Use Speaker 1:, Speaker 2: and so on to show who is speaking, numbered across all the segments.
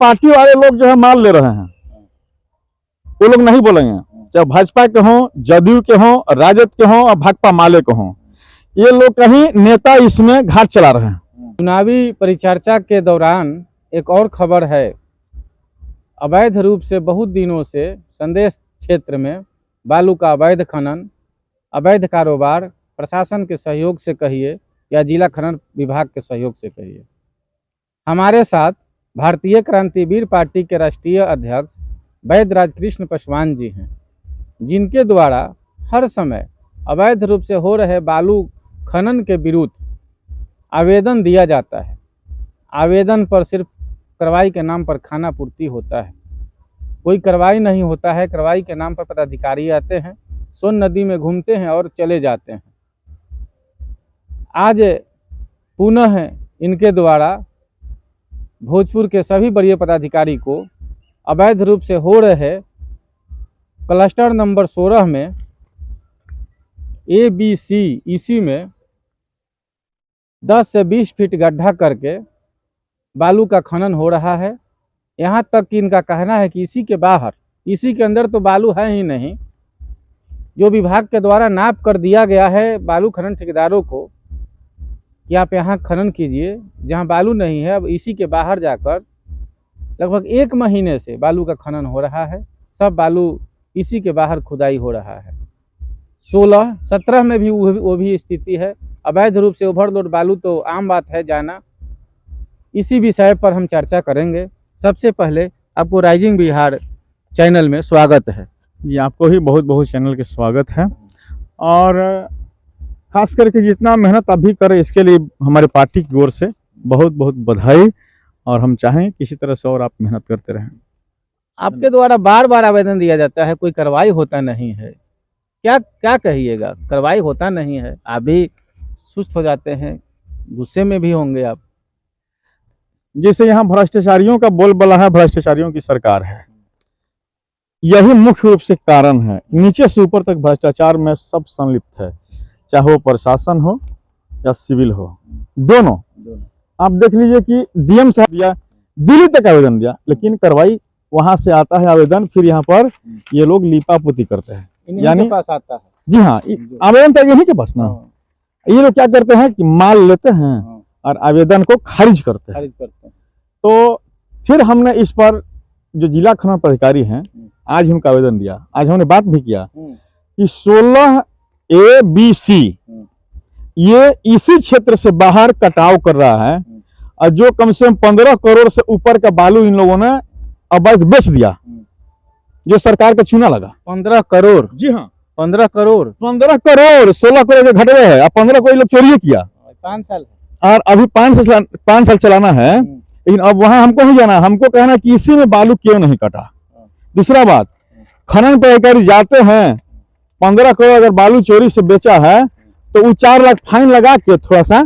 Speaker 1: Party वाले लोग जो है माल ले रहे हैं, वो लोग नहीं बोलेंगे, चाहे भाजपा के हों, जदयू के हों, राजद के हों और भाकपा माले के हों, ये लोग कहीं नेता इसमें घाट चला रहे हैं।
Speaker 2: चुनावी परिचर्चा के दौरान एक और खबर है, अवैध रूप से बहुत दिनों से संदेश क्षेत्र में बालू का अवैध खनन, अवैध कारोबार प्रशासन के सहयोग से कहिए या जिला खनन विभाग के सहयोग से कहिए। हमारे साथ भारतीय क्रांतिवीर पार्टी के राष्ट्रीय अध्यक्ष वैद्य राजकृष्ण पासवान जी हैं, जिनके द्वारा हर समय अवैध रूप से हो रहे बालू खनन के विरुद्ध आवेदन दिया जाता है। आवेदन पर सिर्फ कार्रवाई के नाम पर खाना पूर्ति होता है, कोई कार्रवाई नहीं होता है। कार्रवाई के नाम पर पदाधिकारी आते हैं, सोन नदी में घूमते हैं और चले जाते हैं। आज पुनः इनके द्वारा भोजपुर के सभी बड़े पदाधिकारी को अवैध रूप से हो रहे क्लस्टर नंबर 16 में ABC में 10 से 20 फीट गड्ढा करके बालू का खनन हो रहा है। यहाँ तक कि इनका कहना है कि इसी के बाहर, इसी के अंदर तो बालू है ही नहीं। जो विभाग के द्वारा नाप कर दिया गया है बालू खनन ठेकेदारों को कि आप यहाँ खनन कीजिए, जहाँ बालू नहीं है, अब इसी के बाहर जाकर लगभग 1 महीने से बालू का खनन हो रहा है। सब बालू इसी के बाहर खुदाई हो रहा है। 16, 17 में भी वो भी स्थिति है। अवैध रूप से ओवरलोड बालू तो आम बात है जाना। इसी विषय पर हम चर्चा करेंगे। सबसे पहले आपको राइजिंग बिहार चैनल में स्वागत है।
Speaker 1: जी, आपको ही बहुत बहुत चैनल के स्वागत है, और खास करके जितना मेहनत आप भी करें इसके लिए हमारे पार्टी की ओर से बहुत बहुत बधाई, और हम चाहें किसी तरह से और आप मेहनत करते रहें।
Speaker 2: आपके द्वारा बार बार आवेदन दिया जाता है, कोई कार्रवाई होता नहीं है, क्या कहिएगा? कार्रवाई होता नहीं है, आप भी सुस्त हो जाते हैं, गुस्से में भी होंगे आप।
Speaker 1: जैसे यहाँ भ्रष्टाचारियों का बोलबाला है, भ्रष्टाचारियों की सरकार है, यही मुख्य रूप से कारण है। नीचे से ऊपर तक भ्रष्टाचार में सब संलिप्त है, चाहे वो प्रशासन हो या सिविल हो, दोनों। आप देख लीजिए कि डीएम साहब दिया, दिल्ली तक आवेदन दिया, लेकिन कार्रवाई वहां से आता है आवेदन, फिर यहाँ पर ये लोग लीपापोती करते हैं, यानी
Speaker 2: पास आता है।
Speaker 1: जी हाँ, आवेदन तक इन्हीं के पास ना। ये लोग क्या करते हैं कि माल लेते हैं और आवेदन को खारिज करते हैं। तो फिर हमने इस पर जो जिला खनन पदाधिकारी हैं, आज उनका आवेदन दिया, आज हमने बात भी किया कि 16 ABC ये इसी क्षेत्र से बाहर कटाव कर रहा है, और जो कम से कम 15 करोड़ से ऊपर का बालू इन लोगों ने अवैध बेच दिया, जो सरकार का चूना लगा।
Speaker 2: 15 करोड़?
Speaker 1: जी हाँ,
Speaker 2: 15 करोड़।
Speaker 1: 16 करोड़ के घटवे है, अब 15 करोड़ लोग चोरी किया।
Speaker 2: 5 साल
Speaker 1: और अभी 5 साल चलाना है, लेकिन अब वहां हमको ही जाना, हमको कहना कि इसी में बालू क्यों नहीं कटा। दूसरा बात, खनन पदाधिकारी जाते हैं, 15 करोड़ अगर बालू चोरी से बेचा है तो वो 4 लाख फाइन लगा के थोड़ा सा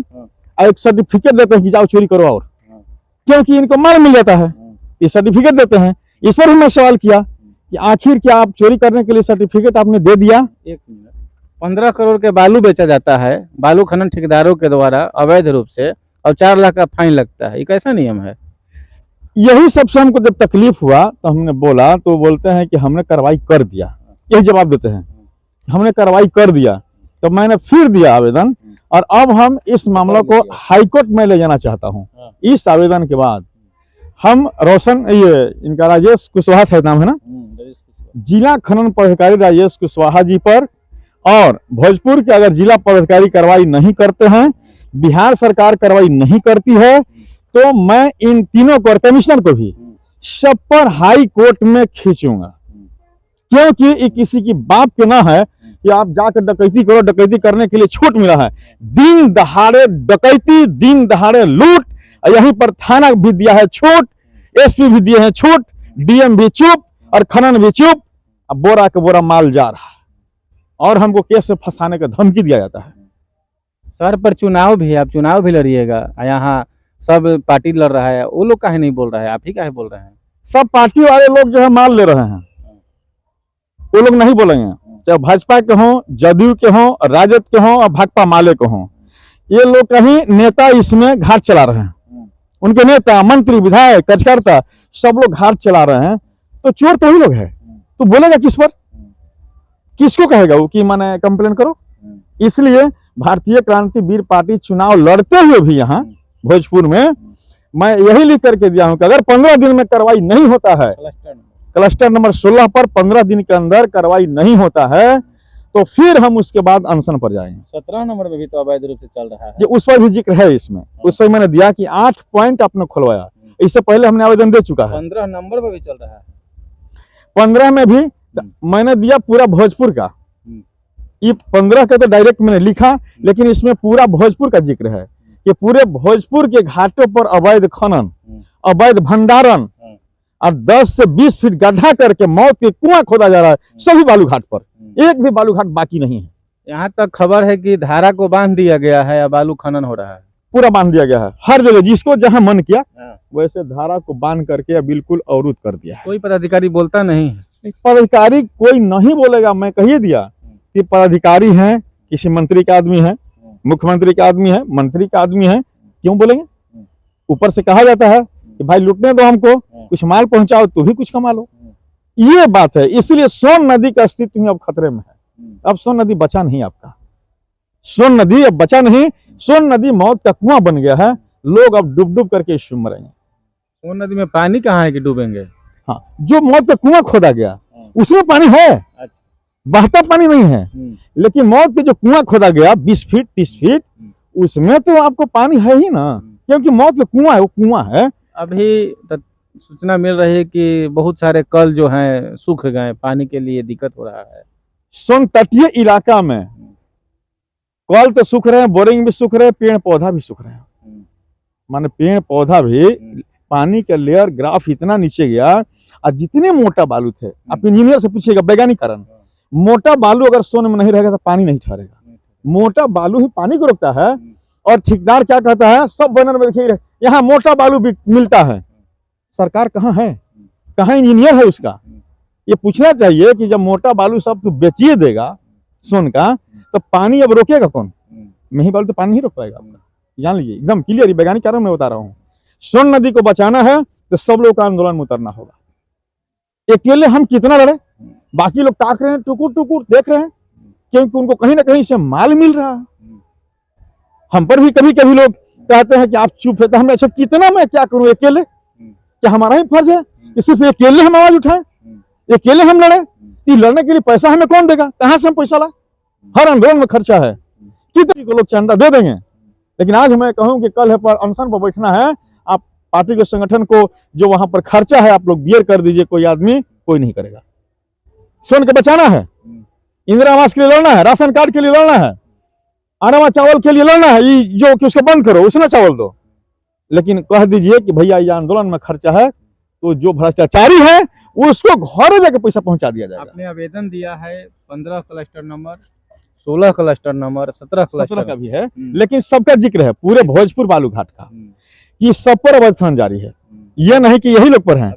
Speaker 1: एक सर्टिफिकेट देते हैं कि जाओ चोरी करो, और क्योंकि इनको माल मिल जाता है, ये सर्टिफिकेट देते हैं। इस पर मैं सवाल किया कि आखिर क्या आप चोरी करने के लिए सर्टिफिकेट आपने दे दिया?
Speaker 2: 15 करोड़ के बालू बेचा जाता है बालू खनन ठेकेदारों के द्वारा अवैध रूप से, और 4 लाख का फाइन लगता है, ये कैसा नियम है?
Speaker 1: यही सबसे हमको जब तकलीफ हुआ तो हमने बोला, तो बोलते हैं कि हमने कार्रवाई कर दिया, यही जवाब देते हैं, हमने कार्रवाई कर दिया। तो मैंने फिर दिया आवेदन, और अब हम इस मामला को हाईकोर्ट में ले जाना चाहता हूं। इस आवेदन के बाद हम इनका राजेश कुशवाहा शायद नाम है ना, जिला खनन पदाधिकारी राजेश कुशवाहा जी पर, और भोजपुर के अगर जिला पदाधिकारी कार्रवाई नहीं करते हैं, बिहार सरकार कार्रवाई नहीं करती है, तो मैं इन तीनों को, कमिश्नर को भी, सब पर हाई कोर्ट में खींचूंगा। क्योंकि ये किसी की बाप के ना है कि आप जाकर डकैती करो, डकैती करने के लिए छूट मिला है। दिन दहाड़े डकैती, दिन दहाड़े लूट, यहीं पर थाना भी दिया है छूट, SP भी दिए हैं छूट, DM भी चुप, और खनन भी चुप। अब बोरा के बोरा माल जा रहा है, और हमको केस से फंसाने का धमकी दिया जाता है।
Speaker 2: सर, पर चुनाव भी है, आप चुनाव भी लड़िएगा, यहाँ सब पार्टी लड़ रहा है, वो लोग काहे नहीं बोल रहे हैं, आप ही काहे बोल रहे हैं?
Speaker 1: सब पार्टी वाले लोग जो है माल ले रहे हैं, वो लोग नहीं बोलेंगे, चाहे भाजपा के हों, जदयू के हों, राजद के हों और भाकपा माले के हों, ये लोग कहीं नेता इसमें घाट चला रहे हैं। उनके नेता, मंत्री, विधायक, कार्यकर्ता सब लोग घाट चला रहे हैं, तो चोर तो ही लोग हैं। तो बोलेगा किस पर, किसको कहेगा वो कि मैंने कंप्लेन करो। इसलिए भारतीय क्रांतिवीर पार्टी चुनाव लड़ते हुए भी यहाँ भोजपुर में मैं यही लिख करके दिया हूं कि अगर 15 दिन में कार्रवाई नहीं होता है, क्लस्टर नंबर 16 पर 15 दिन के अंदर कार्रवाई नहीं होता है, तो फिर हम उसके बाद अनशन पर जाएंगे।
Speaker 2: 17 नंबर में भी तो अवैध रूप से चल रहा है,
Speaker 1: ये उस पर भी जिक्र है इसमें। उस पर मैंने दिया कि 8 पॉइंट आपने खुलवाया, इससे पहले हमने आवेदन दे चुका है।
Speaker 2: 15 नंबर में भी चल रहा है,
Speaker 1: 15 में भी मैंने दिया पूरा भोजपुर का। ये 15 का तो डायरेक्ट मैंने लिखा, लेकिन इसमें पूरा भोजपुर का जिक्र है कि पूरे भोजपुर के घाटों पर अवैध खनन, अवैध भंडारण और 10 से 20 फीट गड्ढा करके मौत के कुआं खोदा जा रहा है सभी बालू घाट पर। एक भी बालू घाट बाकी नहीं है।
Speaker 2: यहाँ तक खबर है कि धारा को बांध दिया गया है या बालू खनन हो रहा है,
Speaker 1: पूरा बांध दिया गया है हर जगह, जिसको जहां मन किया वैसे धारा को बांध करके बिल्कुल अवरुद्ध कर दिया है।
Speaker 2: कोई पदाधिकारी बोलता नहीं है,
Speaker 1: पदाधिकारी कोई नहीं बोलेगा। मैं कहिए दिया कि पदाधिकारी हैं, किसी मंत्री का आदमी है, मुख्यमंत्री का आदमी है, मंत्री का आदमी है, क्यों बोलेंगे। ऊपर से कहा जाता है कि भाई लुटने दो हमको, कुछ माल पहुंचाओ तो भी कुछ कमा लो, ये बात है। इसलिए सोन नदी का अस्तित्व ही अब खतरे में है। अब सोन नदी बचा नहीं, आपका सोन नदी अब बचा नहीं। सोन नदी मौत का कुआं बन गया है, लोग अब डूब डूब करके इसमें मरेंगे।
Speaker 2: सोन नदी में पानी कहाँ है कि डूबेंगे।
Speaker 1: हाँ, जो मौत का कुआं खोदा गया उसमें पानी है, बहता पानी नहीं है, लेकिन मौत के जो कुआं खोदा गया 20 फीट 30 फीट, उसमें तो आपको पानी है ही ना, क्योंकि मौत का कुआं है, वो कुआं है।
Speaker 2: अभी सूचना मिल रही है कि बहुत सारे कल जो हैं सूख गए, पानी के लिए दिक्कत हो रहा है।
Speaker 1: सोन तटीय इलाका में कल तो सूख रहे हैं, बोरिंग भी सूख रहे हैं, पेड़ पौधा भी सूख रहे हैं। माने पेड़ पौधा भी, पानी का लेयर ग्राफ इतना नीचे गया, और जितने मोटा बालू थे, आप इंजीनियर से पूछिएगा, वैज्ञानिक कारण, मोटा बालू अगर सोन में नहीं रहेगा तो पानी नहीं ठहरेगा। मोटा बालू ही पानी को रोकता है। और ठेकेदार क्या कहता है, सब बैनर में देखिए यहाँ मोटा बालू भी मिलता है। सरकार कहाँ है, कहाँ इंजीनियर है उसका। ये पूछना चाहिए कि जब मोटा बालू सब तो बेचिए देगा सोन का, तो पानी अब रोकेगा कौन। नहीं बालू तो पानी नहीं रोक पाएगा आपका, जान लीजिए, एकदम क्लियर। वैज्ञानिक कारण मैं बता रहा हूँ। सोन नदी को बचाना है तो सब लोग का आंदोलन में उतरना होगा। अकेले हम कितना लड़े, बाकी लोग ताक रहे हैं, टुकुर टुकुर देख रहे हैं, क्योंकि उनको कहीं ना कहीं से माल मिल रहा है। हम पर भी कभी कभी लोग कहते हैं कि आप चुप है, तो हम अच्छा कितना मैं क्या करूं अकेले, क्या हमारा ही फर्ज है कि सिर्फ अकेले हम आवाज उठाएं, अकेले हम लड़े। ये लड़ने के लिए पैसा हमें कौन देगा, कहां से हम पैसा लाए। हर आंदोलन में खर्चा है, कितने को लोग चंदा दे देंगे। लेकिन आज मैं कहूं कि कल है पर अनशन पर बैठना है, आप पार्टी के संगठन को जो वहां पर खर्चा है आप लोग बियर कर दीजिए, कोई आदमी कोई नहीं करेगा। सोन को बचाना है, इंदिरा आवास के लिए लड़ना है, राशन कार्ड के लिए लड़ना है, अनावा चावल के लिए लड़ना है, ये जो कि उसको बंद करो, उसने चावल दो। लेकिन कह दीजिए कि भैया ये आंदोलन में खर्चा है, तो जो भ्रष्टाचारी है उसको घर जाके पैसा पहुंचा दिया जाएगा।
Speaker 2: आपने आवेदन दिया है 15 क्लस्टर नंबर, 16 क्लस्टर नंबर, 17
Speaker 1: 17 का भी है, लेकिन सबका जिक्र है पूरे भोजपुर बालू घाट का, कि सब पर अवैध खनन जारी है। ये नहीं कि यही लोग पर है,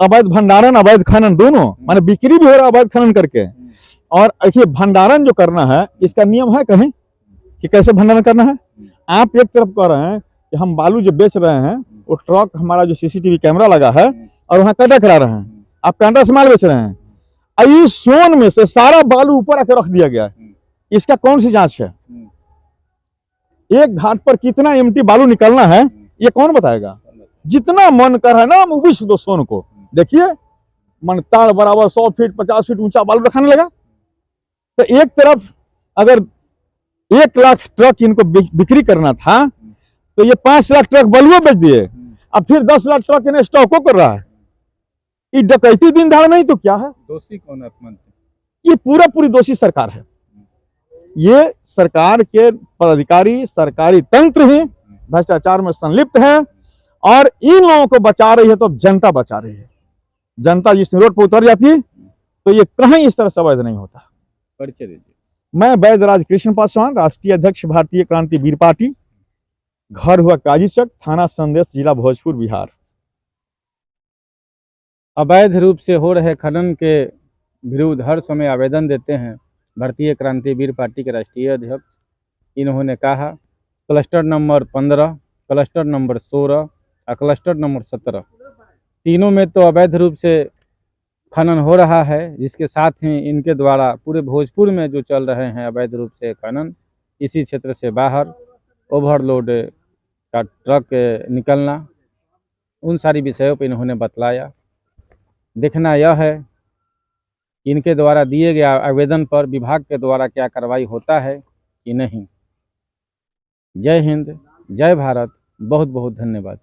Speaker 1: अवैध भंडारण अवैध खनन दोनों, माने बिक्री भी हो रहा है अवैध खनन करके। और देखिए भंडारण जो करना है इसका नियम है कहीं कि कैसे भंडारण करना है। आप एक तरफ कह रहे हैं कि हम बालू जो बेच रहे हैं वो ट्रक, हमारा जो सीसीटीवी कैमरा लगा है और वहां कटा करा रहे हैं, आप कांटा से माल बेच रहे हैं। इस सोन में से सारा बालू ऊपर आकर रख दिया गया है, इसका कौन सी जांच है। एक घाट पर कितना एमटी बालू निकलना है ये कौन बताएगा। जितना मन कर है ना विश्व दो सोन को, देखिए मन ताड़ बराबर 100 फीट 50 फीट ऊंचा बालू रखने लगा। तो एक तरफ अगर 1 लाख ट्रक इनको बिक्री करना था, तो ये 5 लाख ट्रक बलुआ बेच दिए, अब फिर 10 लाख ट्रक इन्हें स्टॉको कर रहा है। ये डकैती दिन दहाड़े नहीं तो क्या है।
Speaker 2: दोषी कौन है?
Speaker 1: ये पूरी दोषी सरकार है। ये सरकार के पदाधिकारी, सरकारी तंत्र ही भ्रष्टाचार में संलिप्त है, और इन लोगों को बचा रही है तो जनता बचा रही है। जनता जिस रोड पर उतर जाती है तो ये कहीं इस तरह से अवैध नहीं होता।
Speaker 2: परिचय दीजिए।
Speaker 1: मैं वैद्यराज कृष्ण पासवान, राष्ट्रीय अध्यक्ष भारतीय क्रांतिवीर पार्टी, घर हुआ काजीचक, थाना संदेश, जिला भोजपुर, बिहार।
Speaker 2: अवैध रूप से हो रहे खनन के विरुद्ध हर समय आवेदन देते हैं भारतीय क्रांतिवीर पार्टी के राष्ट्रीय अध्यक्ष। इन्होंने कहा क्लस्टर नंबर 15, क्लस्टर नंबर 16 और क्लस्टर नंबर 17 तीनों में तो अवैध रूप से खनन हो रहा है, जिसके साथ ही इनके द्वारा पूरे भोजपुर में जो चल रहे हैं अवैध रूप से खनन, इसी क्षेत्र से बाहर ओवरलोड का ट्रक निकलना, उन सारी विषयों पर इन्होंने बतलाया। देखना यह है कि इनके द्वारा दिए गए आवेदन पर विभाग के द्वारा क्या कार्रवाई होता है कि नहीं। जय हिंद, जय भारत, बहुत बहुत धन्यवाद।